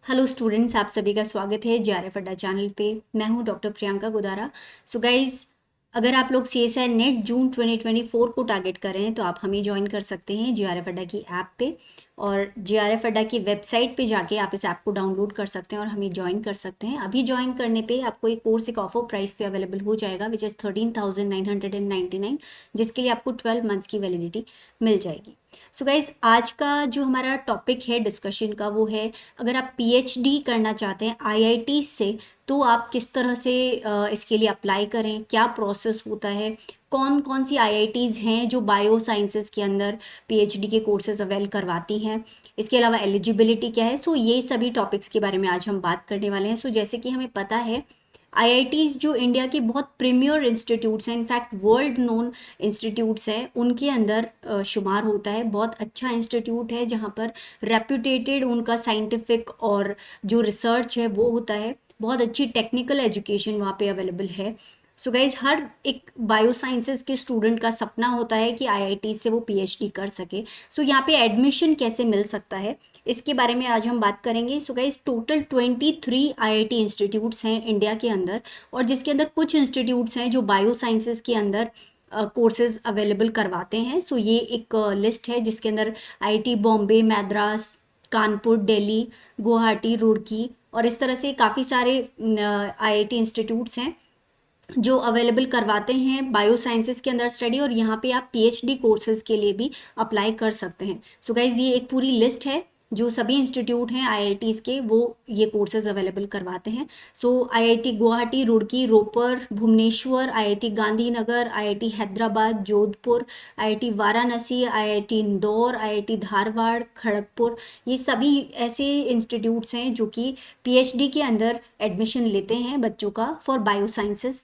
Hello students, आप सभी का स्वागत है जेआरएफ अड्डा चैनल पे। मैं हूं doctor Priyanka Gudara. So guys, अगर आप लोग सीएसआई नेट जून 2024 को टारगेट कर रहे हैं तो आप हमें ज्वाइन कर सकते हैं जेआरएफ अड्डा की ऐप पे, और जेआरएफ अड्डा की वेबसाइट पे जाके आप इस ऐप को डाउनलोड कर सकते हैं और हमें ज्वाइन कर सकते हैं। अभी ज्वाइन करने पे आपको एक कोर्स एक ऑफर प्राइस पे अवेलेबल हो जाएगा विच इज़ 13,999, जिसके लिए आपको 12 मंथ्स की वैलिडिटी मिल जाएगी। सो गाइज, आज का जो हमारा टॉपिक है डिस्कशन का वो है, अगर आप पीएचडी करना चाहते हैं आईआईटी से तो आप किस तरह से इसके लिए अप्लाई करें, क्या प्रोसेस होता है, कौन कौन सी आईआईटीज़ हैं जो बायो साइंसेस के अंदर पीएचडी के कोर्सेज अवेल करवाती हैं, इसके अलावा एलिजिबिलिटी क्या है। सो ये सभी टॉपिक्स के बारे में आज हम बात करने वाले हैं। सो जैसे कि हमें पता है, आईआईटीज़ जो इंडिया के बहुत प्रीमियर इंस्टीट्यूट्स हैं, इनफैक्ट वर्ल्ड नोन इंस्टीट्यूट्स हैं, उनके अंदर शुमार होता है। बहुत अच्छा इंस्टीट्यूट है जहाँ पर रेप्यूटेटेड उनका साइंटिफिक और जो रिसर्च है वो होता है। बहुत अच्छी टेक्निकल एजुकेशन वहाँ पे अवेलेबल है। सो गाइज, हर एक बायो साइंसेस के स्टूडेंट का सपना होता है कि आईआईटी से वो पीएचडी कर सके। सो यहाँ पे एडमिशन कैसे मिल सकता है, इसके बारे में आज हम बात करेंगे। So guys, total 23 IIT institutes हैं इंडिया के अंदर, और जिसके अंदर कुछ इंस्टीट्यूट्स हैं जो बायो साइंसेस के अंदर कोर्सेज अवेलेबल करवाते हैं। सो ये एक लिस्ट है जिसके अंदर आईआईटी बॉम्बे, मद्रास, कानपुर, दिल्ली, गुवाहाटी, रुड़की और इस तरह से काफ़ी सारे आईआईटी इंस्टीट्यूट्स हैं जो अवेलेबल करवाते हैं बायो साइंसेस के अंदर स्टडी, और यहाँ पे आप पीएचडी कोर्सेज के लिए भी अप्लाई कर सकते हैं। सो गाइज, ये एक पूरी लिस्ट है जो सभी इंस्टीट्यूट हैं आईआईटीज़ के, वो ये कोर्सेज अवेलेबल करवाते हैं। So IIT Guwahati, Roorkee, Ropar, Bhubaneswar, IIT Gandhinagar, IIT Hyderabad, Jodhpur, IIT Varanasi, IIT Indore, IIT Dharwad, Kharagpur, ये सभी ऐसे इंस्टीट्यूट्स हैं जो कि पीएचडी के अंदर एडमिशन लेते हैं बच्चों का for bio sciences.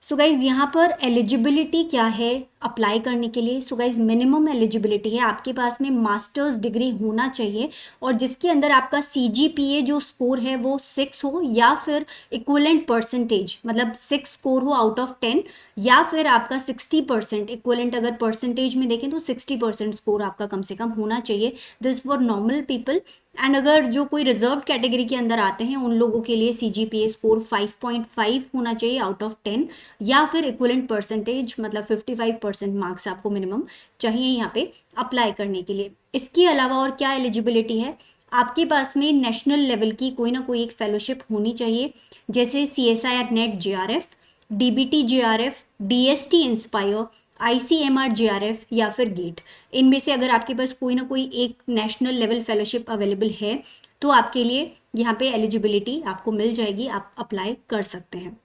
So guys, यहाँ पर एलिजिबिलिटी क्या है अप्लाई करने के लिए। सो गाइज, मिनिमम एलिजिबिलिटी है आपके पास में मास्टर्स डिग्री होना चाहिए, और जिसके अंदर आपका सीजीपीए जो स्कोर है वो 6 हो, या फिर इक्वलेंट परसेंटेज, मतलब 6 स्कोर हो आउट ऑफ 10, या फिर आपका 60% इक्वलेंट, अगर परसेंटेज में देखें तो 60% स्कोर आपका कम से कम होना चाहिए। This for normal people. And अगर जो कोई रिजर्व कैटेगरी के अंदर आते हैं उन लोगों के लिए सीजीपीए स्कोर 5.5 होना चाहिए आउट ऑफ 10, या फिर इक्वलेंट परसेंटेज, मतलब 55% मार्क्स आपको मिनिमम चाहिए यहाँ पे अप्लाई करने के लिए। इसके अलावा और क्या एलिजिबिलिटी है, आपके पास में नेशनल लेवल की कोई ना कोई एक फेलोशिप होनी चाहिए, जैसे CSIR net JRF, DBT JRF, DST inspire, ICMR JRF या फिर गेट। इनमें से अगर आपके पास कोई ना कोई एक नेशनल लेवल फेलोशिप अवेलेबल है तो आपके लिए यहाँ पे एलिजिबिलिटी आपको मिल जाएगी, आप अप्लाई कर सकते हैं।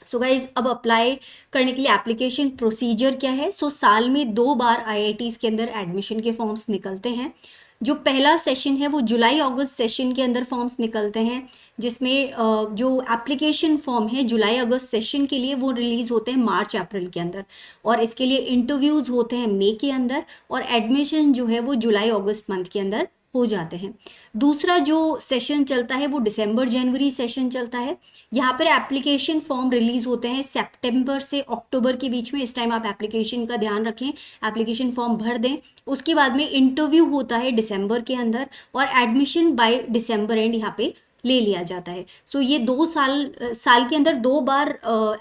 सो गाइज, अब अप्लाई करने के लिए एप्लीकेशन प्रोसीजर क्या है। सो साल में 2 बार आईआईटीज़ के अंदर एडमिशन के फॉर्म्स निकलते हैं। जो पहला सेशन है वो जुलाई अगस्त सेशन के अंदर फॉर्म्स निकलते हैं, जिसमें जो एप्लीकेशन फॉर्म है जुलाई अगस्त सेशन के लिए वो रिलीज़ होते हैं मार्च अप्रैल के अंदर, और इसके लिए इंटरव्यूज़ होते हैं मई के अंदर, और एडमिशन जो है वो जुलाई अगस्त मंथ के अंदर हो जाते हैं। दूसरा जो सेशन चलता है वो दिसंबर जनवरी सेशन चलता है। यहाँ पर एप्लीकेशन फॉर्म रिलीज होते हैं सितंबर से अक्टूबर के बीच में। इस टाइम आप एप्लीकेशन का ध्यान रखें, एप्लीकेशन फॉर्म भर दें। उसके बाद में इंटरव्यू होता है दिसंबर के अंदर, और एडमिशन बाय दिसंबर एंड यहाँ पे ले लिया जाता है। सो ये 2 साल के अंदर 2 बार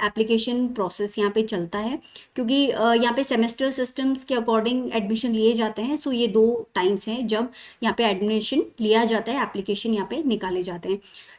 एप्लीकेशन प्रोसेस यहाँ पे चलता है, क्योंकि यहाँ पे सेमेस्टर सिस्टम्स के अकॉर्डिंग एडमिशन लिए जाते हैं। सो ये 2 टाइम्स हैं जब यहाँ पे एडमिशन लिया जाता है, एप्लीकेशन यहाँ पे निकाले जाते हैं।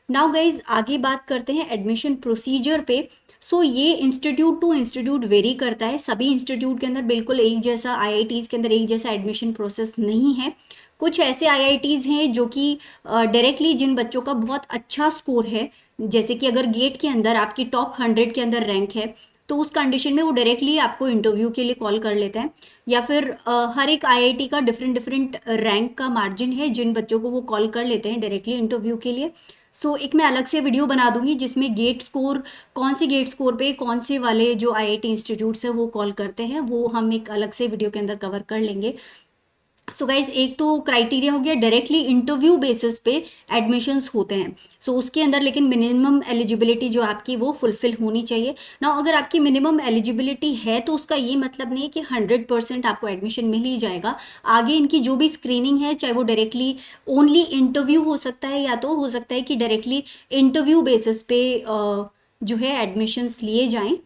नाउ गाइज, आगे बात करते हैं एडमिशन प्रोसीजर पे। सो ये इंस्टीट्यूट टू इंस्टीट्यूट वेरी करता है। सभी इंस्टीट्यूट के अंदर बिल्कुल एक जैसा, आईआईटीज़ के अंदर एक जैसा एडमिशन प्रोसेस नहीं है। कुछ ऐसे आईआईटीज़ हैं जो कि डायरेक्टली जिन बच्चों का बहुत अच्छा स्कोर है, जैसे कि अगर गेट के अंदर आपकी टॉप 100 के अंदर रैंक है तो उस कंडीशन में वो डायरेक्टली आपको इंटरव्यू के लिए कॉल कर लेते हैं, या फिर हर एक आईआईटी का डिफरेंट डिफरेंट रैंक का मार्जिन है जिन बच्चों को वो कॉल कर लेते हैं डायरेक्टली इंटरव्यू के लिए। सो एक मैं अलग से वीडियो बना दूंगी जिसमें गेट स्कोर, कौन से गेट स्कोर पे कौन से वाले जो आईआईटी इंस्टीट्यूट्स है वो कॉल करते हैं, वो हम एक अलग से वीडियो के अंदर कवर कर लेंगे। सो गाइज एक तो क्राइटेरिया हो गया डायरेक्टली इंटरव्यू बेसिस पे एडमिशन्स होते हैं। सो उसके अंदर लेकिन मिनिमम एलिजिबिलिटी जो आपकी वो फुलफिल होनी चाहिए ना। अगर आपकी मिनिमम एलिजिबिलिटी है तो उसका ये मतलब नहीं है कि 100% आपको एडमिशन मिल ही जाएगा। आगे इनकी जो भी स्क्रीनिंग है, चाहे वो डायरेक्टली ओनली इंटरव्यू हो सकता है या तो हो सकता है कि डायरेक्टली इंटरव्यू बेसिस पे जो है एडमिशन्स लिए जाएं,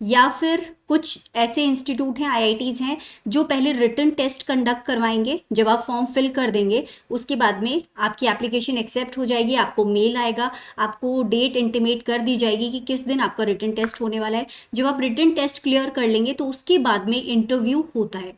या फिर कुछ ऐसे इंस्टीट्यूट हैं, आईआईटीज़ हैं, जो पहले रिटन टेस्ट कंडक्ट करवाएंगे। जब आप फॉर्म फिल कर देंगे उसके बाद में आपकी एप्लीकेशन एक्सेप्ट हो जाएगी, आपको मेल आएगा, आपको डेट इंटीमेट कर दी जाएगी कि किस दिन आपका रिटन टेस्ट होने वाला है। जब आप रिटन टेस्ट क्लियर कर लेंगे तो उसके बाद में इंटरव्यू होता है।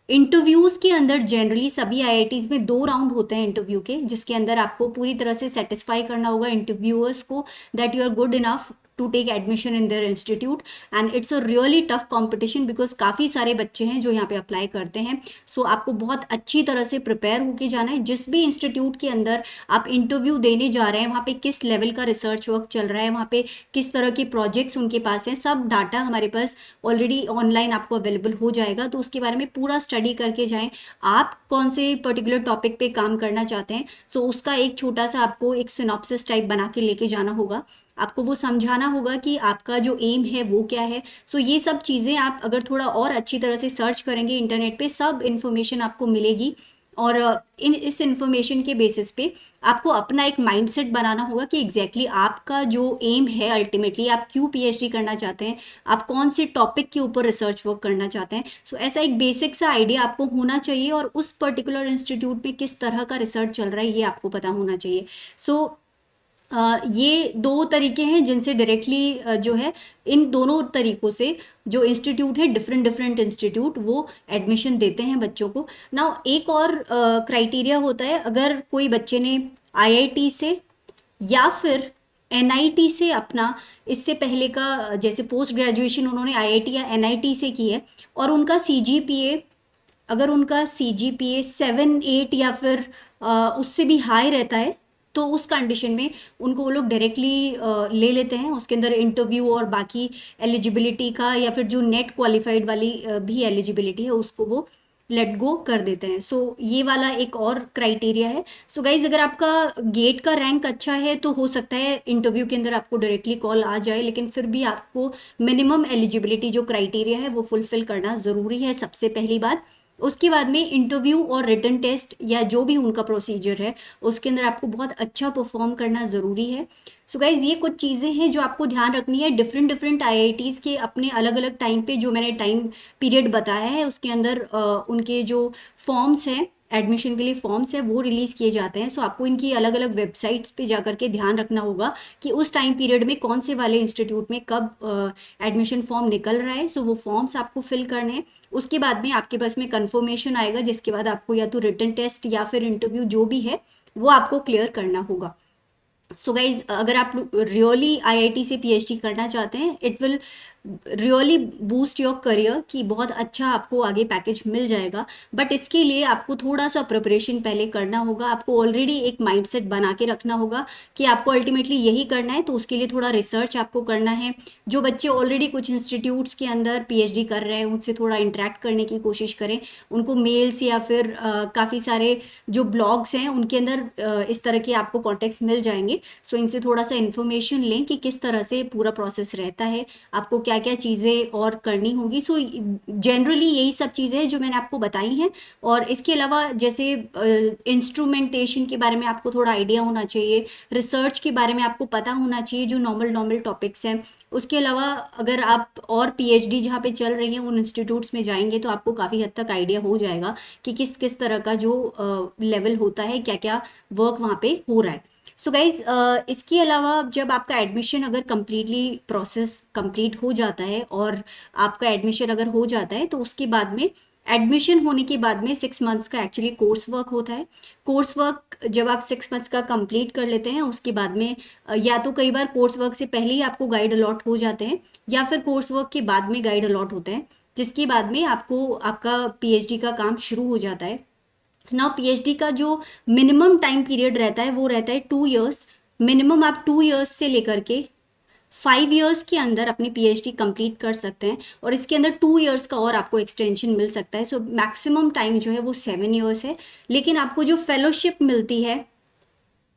इंटरव्यूज़ के अंदर जनरली सभी आईआईटीज़ में 2 राउंड होते हैं इंटरव्यू के, जिसके अंदर आपको पूरी तरह से सेटिस्फाई करना होगा इंटरव्यूअर्स को that you are good enough to take admission in their institute. And it's a really tough competition because काफ़ी सारे बच्चे हैं जो यहाँ पे अप्लाई करते हैं। सो आपको बहुत अच्छी तरह से प्रिपेयर होके जाना है। जिस भी इंस्टीट्यूट के अंदर आप इंटरव्यू देने जा रहे हैं वहाँ पे किस लेवल का रिसर्च वर्क चल रहा है, वहाँ पे किस तरह के प्रोजेक्ट्स उनके पास हैं, सब डाटा हमारे पास ऑलरेडी ऑनलाइन आपको अवेलेबल हो जाएगा। तो उसके बारे में पूरा स्टडी करके जाएं। आप कौन से पर्टिकुलर टॉपिक पे काम करना चाहते हैं, सो उसका एक छोटा सा आपको एक सिनॉप्सिस टाइप बना के लेके जाना होगा। आपको वो समझाना होगा कि आपका जो एम है वो क्या है। सो ये सब चीज़ें आप अगर थोड़ा और अच्छी तरह से सर्च करेंगे इंटरनेट पे, सब इन्फॉर्मेशन आपको मिलेगी। और इस इन्फॉर्मेशन के बेसिस पे आपको अपना एक माइंडसेट बनाना होगा कि एग्जैक्टली आपका जो एम है, अल्टीमेटली आप क्यों पीएचडी करना चाहते हैं, आप कौन से टॉपिक के ऊपर रिसर्च वर्क करना चाहते हैं। सो ऐसा एक बेसिक सा आइडिया आपको होना चाहिए और उस पर्टिकुलर इंस्टीट्यूट में किस तरह का रिसर्च चल रहा है ये आपको पता होना चाहिए। सो ये 2 तरीके हैं जिनसे डायरेक्टली जो है, इन दोनों तरीकों से जो इंस्टीट्यूट है, डिफरेंट डिफरेंट इंस्टीट्यूट, वो एडमिशन देते हैं बच्चों को। नाउ एक और क्राइटेरिया होता है, अगर कोई बच्चे ने आईआईटी से या फिर एनआईटी से अपना इससे पहले का जैसे पोस्ट ग्रेजुएशन उन्होंने आईआईटी या एनआईटी से की है और उनका सीजीपीए, अगर उनका सीजीपीए 7-8 या फिर उससे भी हाई रहता है, तो उस कंडीशन में उनको वो लोग डायरेक्टली ले लेते हैं। उसके अंदर इंटरव्यू और बाकी एलिजिबिलिटी का या फिर जो नेट क्वालिफाइड वाली भी एलिजिबिलिटी है उसको वो लेट गो कर देते हैं। सो ये वाला एक और क्राइटेरिया है। सो गाइज अगर आपका गेट का रैंक अच्छा है तो हो सकता है इंटरव्यू के अंदर आपको डायरेक्टली कॉल आ जाए, लेकिन फिर भी आपको मिनिमम एलिजिबिलिटी जो क्राइटेरिया है वो फुलफिल करना ज़रूरी है, सबसे पहली बात। उसके बाद में इंटरव्यू और रिटन टेस्ट या जो भी उनका प्रोसीजर है उसके अंदर आपको बहुत अच्छा परफॉर्म करना ज़रूरी है। सो गाइज ये कुछ चीज़ें हैं जो आपको ध्यान रखनी है। डिफरेंट डिफरेंट आईआईटीज़ के अपने अलग अलग टाइम पे, जो मैंने टाइम पीरियड बताया है उसके अंदर उनके जो फॉर्म्स हैं, एडमिशन के लिए फॉर्म्स हैं, वो रिलीज़ किए जाते हैं। सो आपको इनकी अलग अलग वेबसाइट्स पे जा करके ध्यान रखना होगा कि उस टाइम पीरियड में कौन से वाले इंस्टीट्यूट में कब एडमिशन फॉर्म निकल रहा है। सो वो फॉर्म्स आपको फिल करने हैं। उसके बाद में आपके पास में कंफर्मेशन आएगा, जिसके बाद आपको या तो रिटन टेस्ट या फिर इंटरव्यू जो भी है वो आपको क्लियर करना होगा। सो गाइज अगर आप रियली आईआईटी से पीएचडी करना चाहते हैं, it will really boost your career, कि बहुत अच्छा आपको आगे पैकेज मिल जाएगा। बट इसके लिए आपको थोड़ा सा प्रिपरेशन पहले करना होगा। आपको ऑलरेडी एक माइंडसेट बना के रखना होगा कि आपको अल्टीमेटली यही करना है, तो उसके लिए थोड़ा रिसर्च आपको करना है। जो बच्चे ऑलरेडी कुछ इंस्टीट्यूट्स के अंदर पीएचडी कर रहे हैं उनसे थोड़ा इंटरेक्ट करने की कोशिश करें, उनको मेल्स या फिर काफ़ी सारे जो ब्लॉग्स हैं उनके अंदर इस तरह के आपको कॉन्टेक्ट्स मिल जाएंगे। सो इनसे थोड़ा सा इन्फॉर्मेशन लें कि किस तरह से पूरा प्रोसेस रहता है, आपको क्या क्या चीज़ें और करनी होगी। सो जनरली यही सब चीज़ें हैं जो मैंने आपको बताई हैं। और इसके अलावा जैसे इंस्ट्रूमेंटेशन के बारे में आपको थोड़ा आइडिया होना चाहिए, रिसर्च के बारे में आपको पता होना चाहिए, जो नॉर्मल नॉर्मल टॉपिक्स हैं। उसके अलावा अगर आप और पीएचडी जहाँ पे चल रही हैं उन इंस्टीट्यूट्स में जाएंगे तो आपको काफ़ी हद तक आइडिया हो जाएगा कि किस किस तरह का जो लेवल होता है, क्या क्या वर्क वहाँ पे हो रहा है। सो गाइज इसके अलावा जब आपका एडमिशन अगर कम्प्लीटली प्रोसेस कंप्लीट हो जाता है और आपका एडमिशन अगर हो जाता है, तो उसके बाद में एडमिशन होने के बाद में 6 मंथ्स का एक्चुअली कोर्स वर्क होता है। कोर्स वर्क जब आप 6 मंथ्स का कंप्लीट कर लेते हैं उसके बाद में या तो कई बार कोर्स वर्क से पहले ही आपको गाइड अलॉट हो जाते हैं या फिर कोर्स वर्क के बाद में गाइड अलॉट होते हैं, जिसके बाद में आपको आपका पीएचडी का काम शुरू हो जाता है। ना पीएचडी का जो मिनिमम टाइम पीरियड रहता है वो रहता है 2 इयर्स। मिनिमम आप 2 इयर्स से लेकर के 5 इयर्स के अंदर अपनी पीएचडी कंप्लीट कर सकते हैं, और इसके अंदर 2 इयर्स का और आपको एक्सटेंशन मिल सकता है। सो मैक्सिमम टाइम जो है वो 7 इयर्स है। लेकिन आपको जो फेलोशिप मिलती है,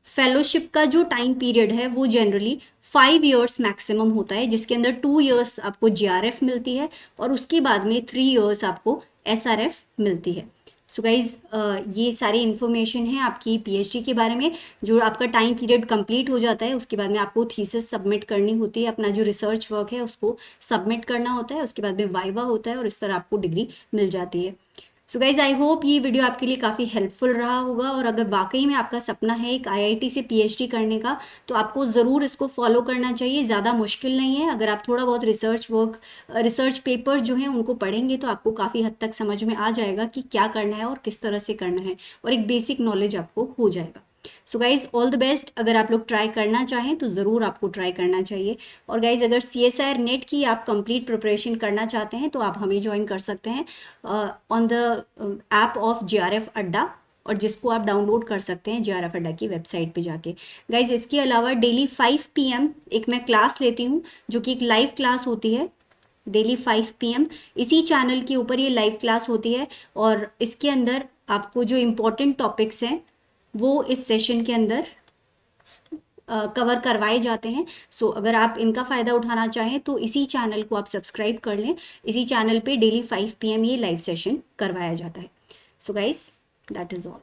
फेलोशिप का जो टाइम पीरियड है वो जनरली 5 इयर्स मैक्सिमम होता है, जिसके अंदर 2 इयर्स आपको जीआरएफ मिलती है और उसके बाद में 3 इयर्स आपको एसआरएफ मिलती है। सो गाइज, ये सारी इन्फॉर्मेशन है आपकी पीएचडी के बारे में। जो आपका टाइम पीरियड कंप्लीट हो जाता है उसके बाद में आपको थीसिस सबमिट करनी होती है, अपना जो रिसर्च वर्क है उसको सबमिट करना होता है, उसके बाद में वाइवा होता है और इस तरह आपको डिग्री मिल जाती है। सो गाइज, आई होप ये वीडियो आपके लिए काफ़ी हेल्पफुल रहा होगा, और अगर वाकई में आपका सपना है एक आईआईटी से पीएचडी करने का, तो आपको ज़रूर इसको फॉलो करना चाहिए। ज़्यादा मुश्किल नहीं है। अगर आप थोड़ा बहुत रिसर्च पेपर जो हैं उनको पढ़ेंगे तो आपको काफ़ी हद तक समझ में आ जाएगा कि क्या करना है और किस तरह से करना है, और एक बेसिक नॉलेज आपको हो जाएगा। So guys, all the best. अगर आप लोग ट्राई करना चाहें तो ज़रूर आपको ट्राई करना चाहिए। और गाइज, अगर CSIR नेट की आप कंप्लीट प्रिपरेशन करना चाहते हैं तो आप हमें ज्वाइन कर सकते हैं on the app of JRF अड्डा, और जिसको आप डाउनलोड कर सकते हैं JRF अड्डा की वेबसाइट पे जाके। गाइज, इसके अलावा डेली 5 PM एक मैं क्लास लेती हूँ, जो कि एक लाइव क्लास होती है। डेली 5 PM इसी चैनल के ऊपर ये लाइव क्लास होती है, और इसके अंदर आपको जो इम्पोर्टेंट टॉपिक्स हैं वो इस सेशन के अंदर कवर करवाए जाते हैं। सो अगर आप इनका फ़ायदा उठाना चाहें तो इसी चैनल को आप सब्सक्राइब कर लें। इसी चैनल पे डेली 5 PM ये लाइव सेशन करवाया जाता है। So guys, that is all.